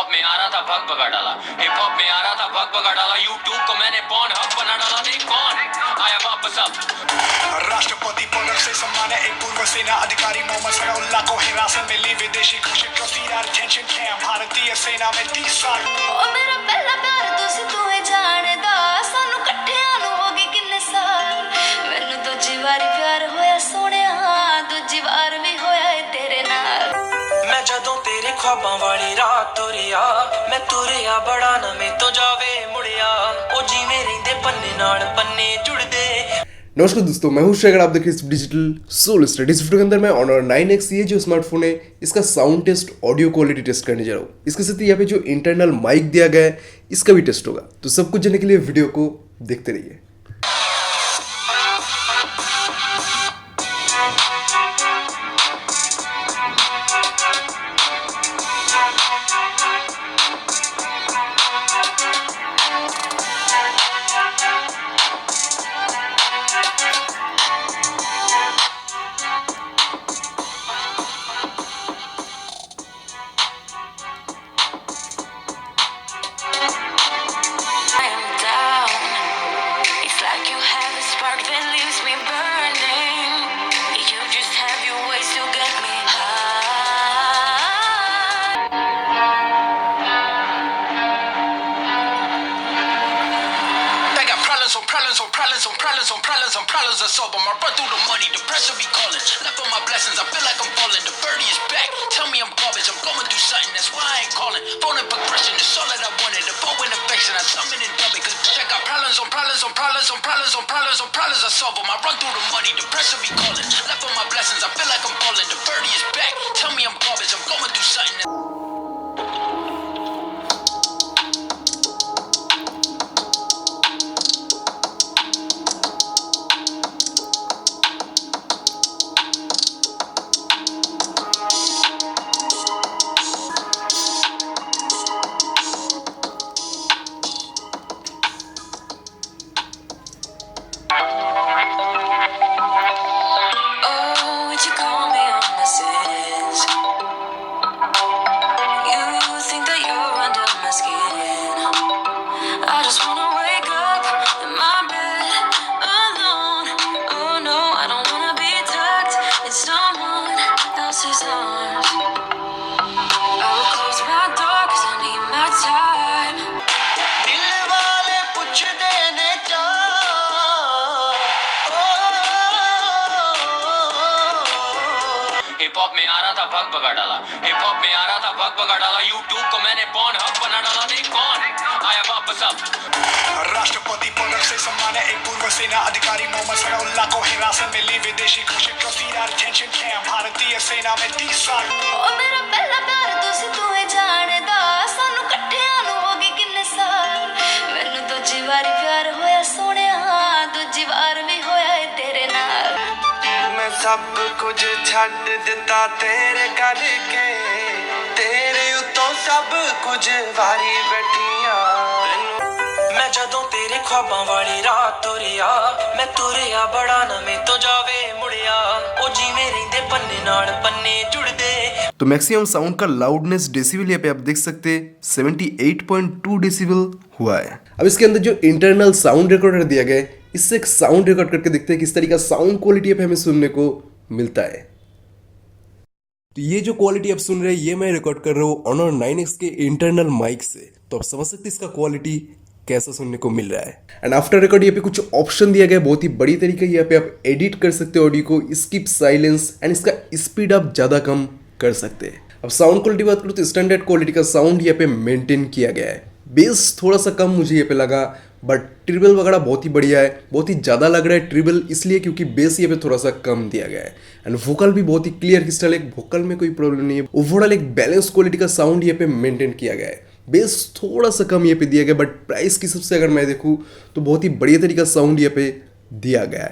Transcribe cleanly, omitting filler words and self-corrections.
Hop में आ रहा था भग भगा डाला, हिप हॉप में आ रहा था भग भगा डाला, यूट्यूब को मैंने पॉन हब बना डाला। नहीं कौन आया वापस अब। राष्ट्रपति पदक से सम्मानित एक पूर्व सेना अधिकारी मोहम्मद सनाउल्लाह को हिरासत में ली विदेशी घोषित प्रोसीजर टेंशन कैंप भारतीय सेना में 30 साल। ओ मेरा पहला प्यार तुसी तू ही जानदा, सानू इकट्ठियां नु हो गए किन्ने साल। मैनू दूजी वारी प्यार होया सोहणिया, दूजी वार भी होया है तेरे नाल। मैं जदों तेरे ख्वाबां वाली रात तुरिया, मैं तुरिया बड़ा ना मैं तो जावे मुड़िया, ओ जिवें रहिंदे पन्ने नाल पन्ने जुड़दे। नमस्कार दोस्तों, मैं हूं शेखर। आप देख रहे हैं डिजिटल सोल स्टडी। इस वीडियो के अंदर मैं Honor 9X ये जो स्मार्टफोन है इसका sound test, audio quality test करने जा रहा हूँ। इसके साथ ही यहाँ पे जो इंटरनल माइक दिया गया है इसका भी टेस्ट होगा। तो सब कुछ जानने के लिए वीडियो को देखते रहिए। Problems are solved. I run through the money, the pressure be calling. Left on my blessings, I feel like I'm falling. The birdie is back. Tell me I'm garbage. I'm going through something. That's why I ain't calling. Phone and progression is all that I wanted. The phone with affection, I summon and dub it. Cause I got problems on problems on problems on problems on problems on problems. I solve them. I run through the money, the pressure be calling. Left on my blessings, I feel like I'm falling. The birdie is back. Tell me I'm garbage. I'm going through something. Hip hop में आ रहा था भग भगा डाला, hip hop में आ रहा था भग भगा डाला, यूट्यूब को मैंने पॉन हब बना डाला। नहीं कौन आया वापस अब। राष्ट्रपति पदक से सम्मानित एक पूर्व सेना अधिकारी मोहम्मद सनाउल्लाह को हिरासत में ली विदेशी घोषित प्रोसीजर टेंशन कैंप भारतीय सेना में 30 साल। ओ मेरा पहला प्यार तुसी तू ही जानदा, सानू इकट्ठियां नु हो गए किन्ने साल। मैनू दूजी वारी प्यार होया सोहणिया, दूजी वार भी होया है तेरे नाल। मैं सब कुछ छੱਡ ਦਿੱਤਾ तेरे करके, तेरे उतों सब कुछ वारी बैठियां। मैं जदों तेरे ख्वाबां वाली रात तुरिया, मैं तुरिया बड़ा ना मैं तो जावे मुड़िया, ओ जिवें रहिंदे पन्ने नाल पन्ने जुड़दे। तो मैक्सिमम साउंड का लाउडनेस डेसिबल यहाँ पे आप देख सकते हैं 78.2 डेसिबल हुआ है। अब इसके अंदर जो इंटरनल साउंड रिकॉर्डर दिया गया है इससे एक साउंड रिकॉर्ड करके देखते हैं किस तरीके का साउंड क्वालिटी यहाँ पे हमें सुनने को मिलता है। तो ये जो क्वालिटी आप सुन रहे हैं ये मैं रिकॉर्ड कर रहा हूँ Honor 9X के इंटरनल माइक से। तो आप समझ सकते हैं इसका क्वालिटी कैसा सुनने को मिल रहा है। एंड आफ्टर रिकॉर्ड यहाँ पे कुछ ऑप्शन दिया गया है बहुत ही बड़ी तरीके। यहाँ पे आप एडिट कर सकते हो ऑडियो को, स्किप, साइलेंस एंड इसका स्पीड आप ज़्यादा कम कर सकते हैं। अब साउंड क्वालिटी बात करूँ तो स्टैंडर्ड क्वालिटी का साउंड यहाँ पे मेंटेन किया गया है। बेस थोड़ा सा कम मुझे यहाँ पे लगा, बट ट्रिबल वगैरह बहुत ही बढ़िया है। बहुत ही ज़्यादा लग रहा है ट्रिबल इसलिए क्योंकि बेस यहाँ पे थोड़ा सा कम दिया गया है। एंड वोकल भी बहुत ही क्लियर क्रिस्टल है, वोकल में कोई प्रॉब्लम नहीं है। ओवरऑल एक बैलेंस क्वालिटी का साउंड यहाँ पे मेंटेन किया गया है। बेस थोड़ा सा कम यहाँ पे दिया गया, बट प्राइस की हिसाब से अगर मैं देखूँ तो बहुत ही बढ़िया तरीका साउंड यहाँ पे दिया गया है।